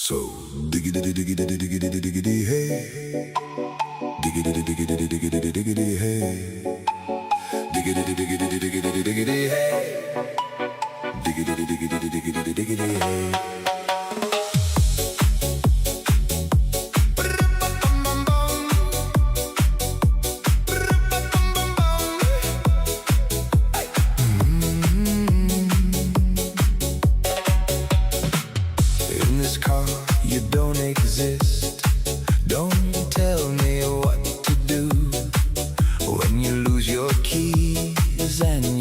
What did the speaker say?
So diggity diggity diggity diggity hey, diggity diggity diggity diggity hey, diggity diggity diggity diggity hey, diggity diggity diggity diggity hey. In this car, you don't exist. Don't tell me what to do when you lose your keys and